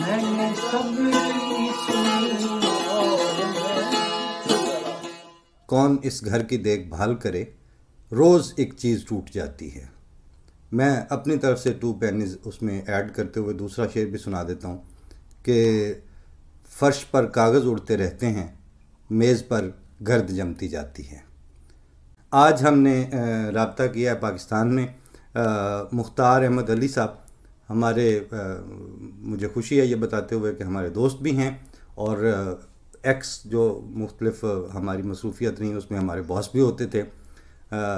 मैंने सबकी सुनी और कौन इस घर की देखभाल करे, रोज़ एक चीज़ टूट जाती है। मैं अपनी तरफ से 2 पेनीज उसमें ऐड करते हुए दूसरा शेर भी सुना देता हूँ कि फर्श पर कागज़ उड़ते रहते हैं, मेज़ पर गर्द जमती जाती है। आज हमने राब्ता किया है पाकिस्तान में मुख्तार अहमद अली साहब, हमारे मुझे खुशी है ये बताते हुए कि हमारे दोस्त भी हैं और एक्स जो मुख्तलिफ हमारी मसरूफियत रही उसमें हमारे बॉस भी होते थे।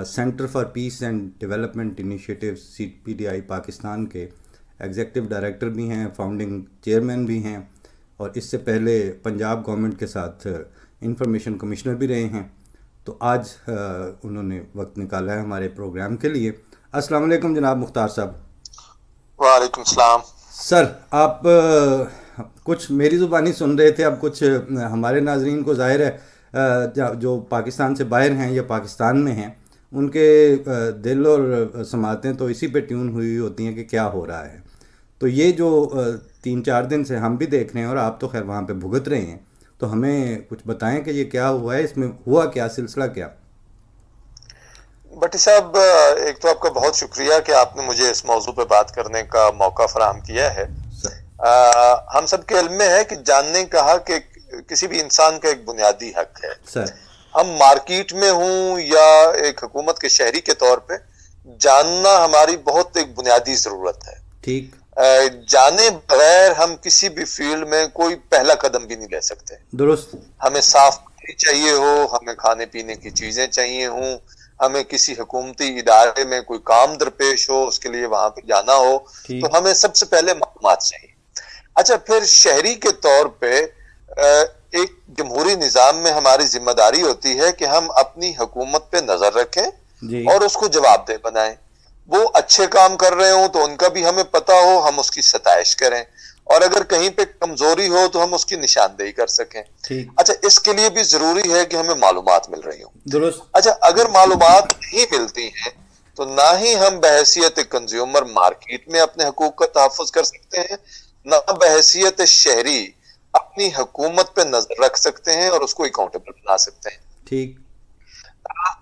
Centre for piece and development initiative CPDI Pakistan के एग्जीक्यूटिव डायरेक्टर भी हैं, फाउंडिंग चेयरमैन भी हैं और इससे पहले पंजाब गवर्नमेंट के साथ इंफॉर्मेशन कमिश्नर भी रहे हैं। तो आज उन्होंने वक्त निकाला है हमारे प्रोग्राम के लिए। अस्सलाम वालेकुम जनाब मुख्तार साहब। वालेकुम सलाम। सर, आप कुछ मेरी ज़ुबानी सुन रहे थे, अब कुछ हमारे नाजरीन को ज़ाहिर है जो पाकिस्तान से बाहर हैं या पाकिस्तान में हैं, उनके दिल और समातें तो इसी पे ट्यून हुई होती हैं कि क्या हो रहा है। तो ये जो 3-4 दिन से हम भी देख रहे हैं और आप तो खैर वहाँ पे भुगत रहे हैं, तो हमें कुछ बताएं कि ये क्या हुआ है, इसमें हुआ क्या, सिलसिला क्या। भट्टी साहब, एक तो आपका बहुत शुक्रिया कि आपने मुझे इस मौजू पे बात करने का मौका फराहम किया है। हम सबके इल्म में है कि जानने का हक किसी भी इंसान का एक बुनियादी हक है सर। हम मार्केट में हूं या एक हुकूमत के शहरी के तौर पे, जानना हमारी बहुत एक बुनियादी जरूरत है। ठीक। जाने बगैर हम किसी भी फील्ड में कोई पहला कदम भी नहीं ले सकते। दुरुस्त। हमें साफ पानी चाहिए हो, हमें खाने पीने की चीजें चाहिए हों, हमें किसी हुकूमती इदारे में कोई काम दरपेश हो, उसके लिए वहां पे जाना हो, तो हमें सबसे पहले मालूमात चाहिए। अच्छा, फिर शहरी के तौर पे एक जमहूरी निजाम में हमारी जिम्मेदारी होती है कि हम अपनी हुकूमत पे नजर रखें और उसको जवाबदेह बनाएं। वो अच्छे काम कर रहे हो तो उनका भी हमें पता हो, हम उसकी सताइश करें, और अगर कहीं पे कमजोरी हो तो हम उसकी निशानदेही कर सकें। अच्छा, इसके लिए भी जरूरी है कि हमें मालूमात मिल रही हो। अच्छा, अगर मालूमात नहीं मिलती हैं तो ना ही हम बहैसियत कंज्यूमर मार्केट में अपने हकूक का तहफ़्फ़ुज़ कर सकते हैं, ना बहैसियत शहरी अपनी हुकूमत पे नजर रख सकते हैं और उसको अकाउंटेबल बना सकते हैं। ठीक।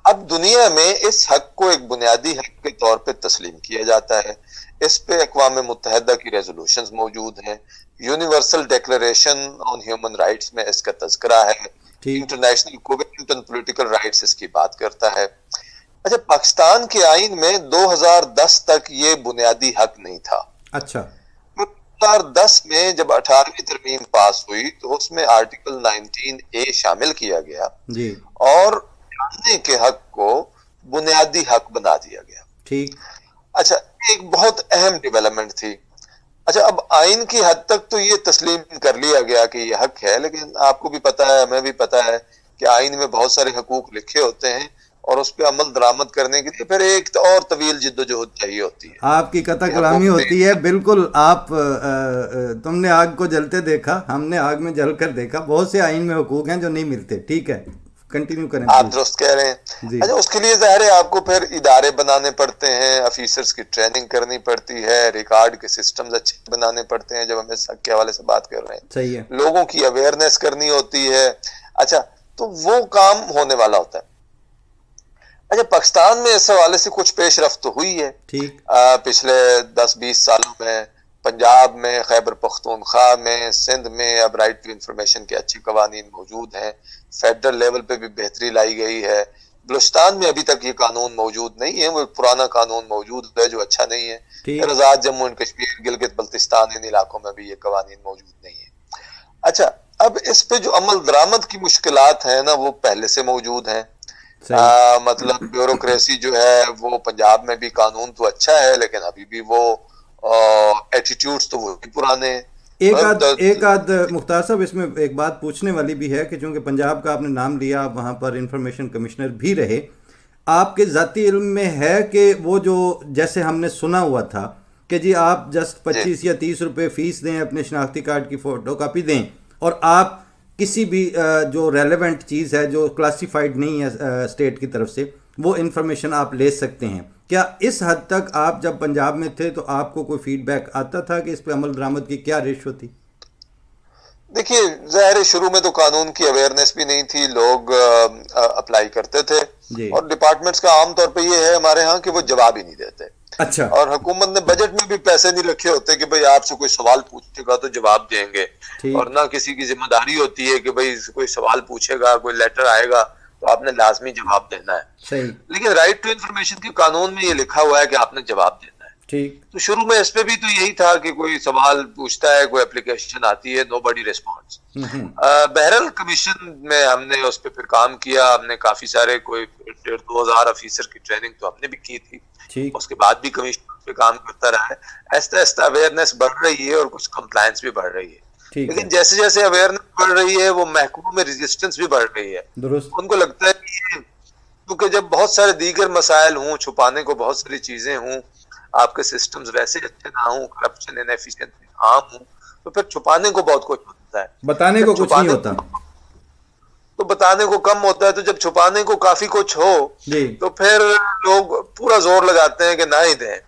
अब दुनिया में इस हक को एक बुनियादी हक के तौर पे तस्लीम किया जाता है। इस पे अक़वाम मुत्तहिदा की रेजोल्यूशंस मौजूद हैं, universal declaration on human rights में इसका तज़किरा है, international covenant on political rights इसकी बात करता है। अच्छा, पाकिस्तान के आइन में 2010 तक ये बुनियादी हक नहीं था। अच्छा। 2010 में जब 18वीं तरमीम पास हुई तो उसमें आर्टिकल 19A शामिल किया गया जी, और जानने के हक को बुनियादी हक बना दिया गया। ठीक। अच्छा, एक बहुत अहम डेवलपमेंट थी। अच्छा, अब आइन की हद तक तो ये तस्लीम कर लिया गया कि ये हक है, लेकिन आपको भी पता है, हमें भी पता है कि आइन में बहुत सारे हकूक लिखे होते हैं और उस पर अमल दरामद करने के लिए फिर एक और तवील जिद्दोजहद चाहिए होती है। आपकी कथा कलामी होती है। बिल्कुल। आप तुमने आग को जलते देखा, हमने आग में जल कर देखा। बहुत से आइन में हकूक हैं जो नहीं मिलते। ठीक है, कंटिन्यू करें। आप दुरुस्त कह रहे हैं। अच्छा, उसके लिए ज़ाहिर है आपको फिर इदारे बनाने पड़ते हैं, ऑफिसर्स की ट्रेनिंग करनी पड़ती है, रिकॉर्ड के सिस्टम्स अच्छे बनाने पड़ते हैं, जब हम इस हक के हवाले से बात कर रहे हैं। सही है। लोगों की अवेयरनेस करनी होती है। अच्छा, तो वो काम होने वाला होता है। अच्छा, पाकिस्तान में इस हवाले से कुछ पेशरफ्त तो हुई है। ठीक। पिछले 10-20 सालों में पंजाब में, खैबर पख्तूनख्वा में, सिंध में अब राइट टू इंफॉर्मेशन के अच्छे कवानीन मौजूद हैं। फेडरल लेवल पे भी बेहतरी लाई गई है। बलूचिस्तान में अभी तक ये कानून मौजूद नहीं है, वो पुराना कानून मौजूद है जो अच्छा नहीं है। फिर आजाद जम्मू एंड कश्मीर, गिलगित बल्तिस्तान, इन इलाकों में भी ये कवानीन मौजूद नहीं है। अच्छा, अब इस पे जो अमल दरामद की मुश्किलात हैं ना, वो पहले से मौजूद हैं। मतलब ब्यूरोक्रेसी जो है वो पंजाब में भी कानून तो अच्छा है, लेकिन अभी भी वो एटीट्यूड्स तो वो भी पुराने हैं। एक आध मुख्तार साहब, इसमें एक बात पूछने वाली भी है कि चूंकि पंजाब का आपने नाम लिया, आप वहाँ पर इंफॉर्मेशन कमिश्नर भी रहे, आपके ज़ाती इल्म में है कि वो जो जैसे हमने सुना हुआ था कि जी आप जस्ट 25 या 30 रुपये फ़ीस दें, अपने शनाख्ती कार्ड की फ़ोटो कापी दें और आप किसी भी जो रेलेवेंट चीज़ है जो क्लासिफाइड नहीं है स्टेट की तरफ से, वो इन्फॉर्मेशन आप ले सकते हैं। क्या इस हद तक आप जब पंजाब में थे तो आपको कोई फीडबैक आता था कि इस पे अमल दरामद की क्या रेशो थी? देखिए, ज़ाहिर है शुरू में तो कानून की अवेयरनेस भी नहीं थी, लोग अप्लाई करते थे जी। और डिपार्टमेंट्स का आमतौर पे ये है हमारे यहाँ कि वो जवाब ही नहीं देते। अच्छा। और हुकूमत ने बजट में भी पैसे नहीं रखे होते कि भाई आपसे कोई सवाल पूछेगा तो जवाब देंगे, और ना किसी की जिम्मेदारी होती है कि भाई कोई सवाल पूछेगा, कोई लेटर आएगा तो आपने लाजमी जवाब देना है। सही। लेकिन राइट टू इंफॉर्मेशन के कानून में ये लिखा हुआ है कि आपने जवाब देना है। ठीक। तो शुरू में इस पे भी तो यही था कि कोई सवाल पूछता है, कोई एप्लीकेशन आती है, नोबडी रिस्पॉन्ड्स। बहरहाल कमीशन में हमने उस पर फिर काम किया, हमने काफी सारे कोई 1,500 ऑफिसर की ट्रेनिंग तो हमने भी की थी। ठीक। उसके बाद भी कमीशन पे काम करता रहा है। ऐसा ऐसा अवेयरनेस बढ़ रही है और कुछ कंप्लायंस भी बढ़ रही है। लेकिन जैसे जैसे अवेयरनेस बढ़ रही है वो महकमों में रेजिस्टेंस भी बढ़ रही है। उनको लगता है कि क्योंकि जब बहुत सारे दीगर मसाइल हों, छुपाने को बहुत सारी चीजें हों, आपके सिस्टम्स वैसे अच्छे ना हों, करप्शन इनएफिशिएंसी आम हो, तो फिर छुपाने को बहुत कुछ होता है, बताने को कुछ नहीं होता। तो बताने को कम होता है। तो जब छुपाने को काफी कुछ हो तो फिर लोग पूरा जोर लगाते हैं कि ना ही दें।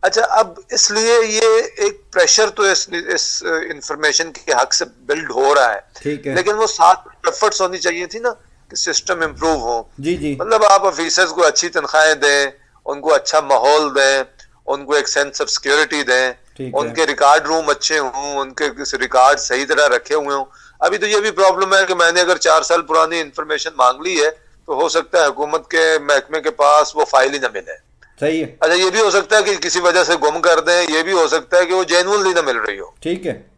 अच्छा, अब इसलिए ये एक प्रेशर तो इस इंफॉर्मेशन के हक से बिल्ड हो रहा है, ठीक है। लेकिन वो साथ एफर्ट्स होनी चाहिए थी ना कि सिस्टम इम्प्रूव हो। जी जी। मतलब आप ऑफिसर्स को अच्छी तनख्वाहें दें, उनको अच्छा माहौल दें, उनको एक सेंस ऑफ सिक्योरिटी दें, उनके रिकॉर्ड रूम अच्छे हों, उनके रिकॉर्ड सही तरह रखे हुए हों। अभी तो ये भी प्रॉब्लम है कि मैंने अगर 4 साल पुरानी इंफॉर्मेशन मांग ली है तो हो सकता है हुकूमत के महकमे के पास वो फाइल ही ना मिले। सही है। अच्छा, ये भी हो सकता है कि किसी वजह से गुम कर दें, ये भी हो सकता है कि वो जेन्युइनली ना मिल रही हो। ठीक है।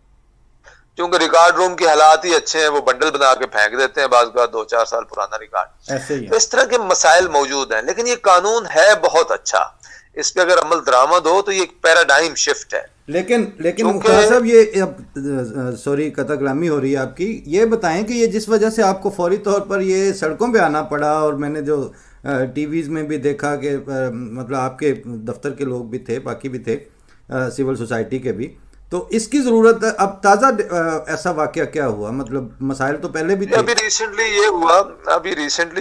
क्योंकि रिकॉर्ड रूम की हालात ही अच्छे हैं, वो बंडल बना के फेंक देते हैं बाज़ बार 2-4 साल पुराना रिकॉर्ड। ऐसे ही तो इस तरह के मसाइल मौजूद हैं। लेकिन ये कानून है बहुत अच्छा, इस पे अगर अमल दरामद हो तो ये एक पैराडाइम शिफ्ट है। लेकिन मुख्तार साहब, ये अब सॉरी कथा कलामी हो रही है आपकी, ये बताएं कि ये जिस वजह से आपको फौरी तौर पर ये सड़कों पे आना पड़ा, और मैंने जो टीवीज़ में भी देखा कि मतलब आपके दफ्तर के लोग भी थे, बाकी भी थे, सिविल सोसाइटी के भी, तो इसकी ज़रूरत है। अब ताज़ा ऐसा वाकया क्या हुआ? मतलब मसाइल तो पहले भी थे। अभी रिसेंटली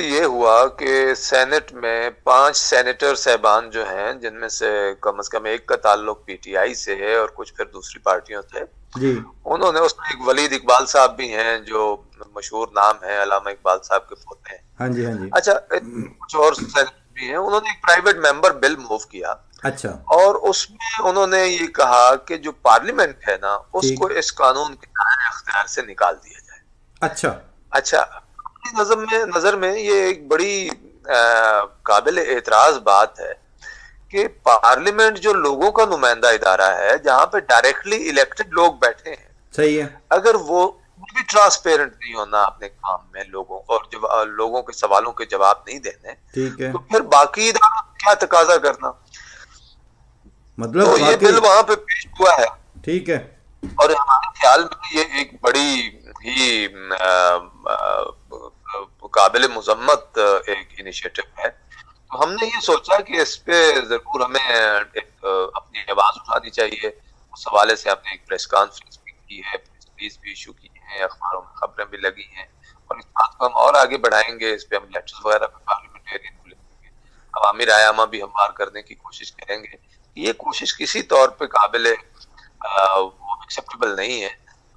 ये हुआ कि सेनेट में 5 सेनेटर साहबान जो हैं, जिनमें से कम से कम एक का ताल्लुक पीटीआई से है और कुछ फिर दूसरी पार्टियों से जी, उन्होंने, उसमें एक वलीद इकबाल साहब भी हैं जो मशहूर नाम है, अल्लामा इकबाल साहब के पोते हैं। हाँ जी, हाँ जी। अच्छा, कुछ और सेनेटर भी हैं, उन्होंने एक प्राइवेट मेंबर बिल मूव किया। अच्छा। और उसमें उन्होंने ये कहा कि जो पार्लियामेंट है ना, उसको इस कानून के दायरे इख्तियार से निकाल दिया जाए। अच्छा, अपनी नजर में ये एक बड़ी काबिल एतराज बात है कि पार्लियामेंट जो लोगों का नुमाइंदा इदारा है, जहां पे डायरेक्टली इलेक्टेड लोग बैठे हैं, सही है, अगर वो भी ट्रांसपेरेंट नहीं होना अपने काम में, लोगों और लोगों के सवालों के जवाब नहीं देने, ठीक है, तो फिर बाकी इदारों क्या तकाजा करना। मतलब तो ये बिल वहां पे पेश हुआ है, ठीक है, और हमारे ख्याल में ये एक बड़ी ही काबिल मुजम्मत एक इनिशिएटिव है। तो हमने ये सोचा कि इस पे जरूर हमें अपनी आवाज उठानी चाहिए। उस हवाले से हमने एक प्रेस कॉन्फ्रेंस भी की है, प्रेस रिलीज भी इशू की है, अखबारों में खबरें भी लगी हैं, और इस बात को हम और आगे बढ़ाएंगे। इस पे हम लेटर्स वगैरह पार्लियामेंटेरियन को लिखेंगे, अवामी रायनामा भी हम बार करने की कोशिश करेंगे। ये कोशिश किसी तौर पे काबिल एक्सेप्टेबल नहीं है,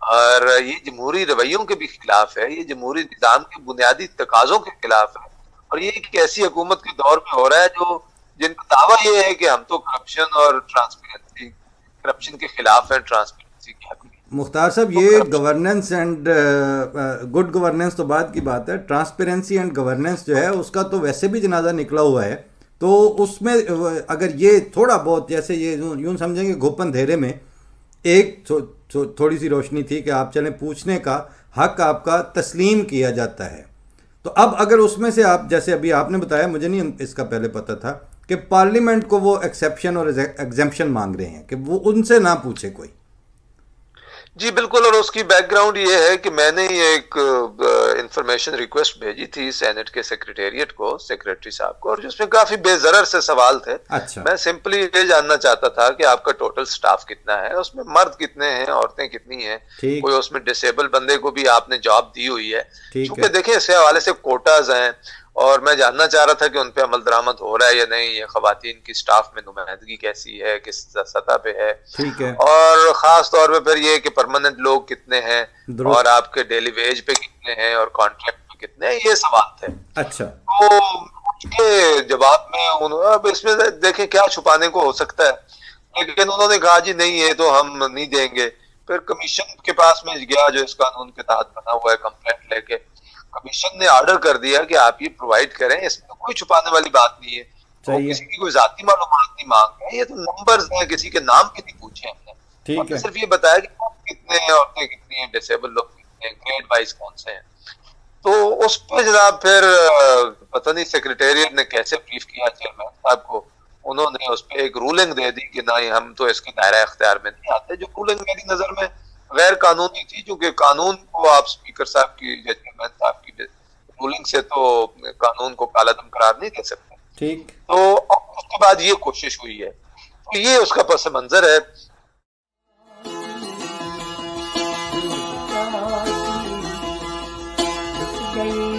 और ये जमहूरी रवैयों के भी खिलाफ है, ये जमहूरी निज़ाम के बुनियादी तकाज़ों के खिलाफ है, और ये एक ऐसी हुकूमत के दौर में हो रहा है जो जिनका दावा ये है कि हम तो करप्शन के खिलाफ है, ट्रांसपेरेंसी के हक में। मुख्तार साहब, ये गवर्नेंस एंड गुड गवर्नेंस तो बात की बात है, ट्रांसपेरेंसी एंड गवर्नेंस जो है उसका तो वैसे भी जनाजा निकला हुआ है। तो उसमें अगर ये थोड़ा बहुत, जैसे ये यूँ समझेंगे घुप अंधेरे में एक थोड़ी सी रोशनी थी कि आप चलें, पूछने का हक आपका तस्लीम किया जाता है। तो अब अगर उसमें से आप, जैसे अभी आपने बताया, मुझे नहीं इसका पहले पता था कि पार्लियामेंट को वो एक्सेप्शन और एग्जेम्पशन मांग रहे हैं कि वो उनसे ना पूछे कोई। जी बिल्कुल, और उसकी बैकग्राउंड ये है कि मैंने ये एक इंफॉर्मेशन रिक्वेस्ट भेजी थी सेनेट के सेक्रेटेरिएट को, सेक्रेटरी साहब को, और जिसमें काफी बेजरर से सवाल थे। अच्छा। मैं सिंपली ये जानना चाहता था कि आपका टोटल स्टाफ कितना है, उसमें मर्द कितने हैं, औरतें कितनी हैं, कोई उसमें डिसेबल बंदे को भी आपने जॉब दी हुई है, क्योंकि देखिए इस हवाले से कोटाज हैं, और मैं जानना चाह रहा था कि उन पे अमल दरामद हो रहा है या नहीं, ये खवातीन की स्टाफ में नुमाइंदगी कैसी है, किस सतह पे है, ठीक है, और खास तौर पे फिर ये कि परमानेंट लोग कितने हैं, और आपके डेली वेज पे कितने हैं और कॉन्ट्रैक्ट पे कितने हैं, ये सवाल थे। अच्छा। तो उसके जवाब में उन्होंने, अब इसमें देखें क्या छुपाने को हो सकता है, लेकिन उन्होंने कहा जी नहीं ये तो हम नहीं देंगे। फिर कमीशन के पास में गया जो इस कानून के तहत बना हुआ है, कंप्लेंट लेके कमीशन ने ऑर्डर कर दिया कि आप ये प्रोवाइड करें, इसमें तो कोई छुपाने वाली बात नहीं है। तो किसी की कोई जाती मालूमात नहीं मांग रहे, ये तो नंबर्स हैं, किसी के नाम भी नहीं पूछे हमने, हमने सिर्फ ये बताया कि कितने हैं, औरतें कितनी हैं, डिसेबल लोग कितने हैं, ग्रेड वाइज कौन से हैं। तो उस पर जनाब फिर पता नहीं सेक्रेटेरिएट ने कैसे ब्रीफ किया चेयरमैन साहब को, उन्होंने उस पर एक रूलिंग दे दी कि नहीं हम तो इसके दायरा इख्तियार में नहीं आते, जो रूलिंग मेरी नजर में गैर कानूनी थी, क्योंकि कानून को आप स्पीकर साहब की, चेयरमैन साहब की रूलिंग से तो कानून को कालादम करार नहीं दे सकते। ठीक। तो उसके बाद ये कोशिश हुई है, तो ये उसका पस मंजर है। गई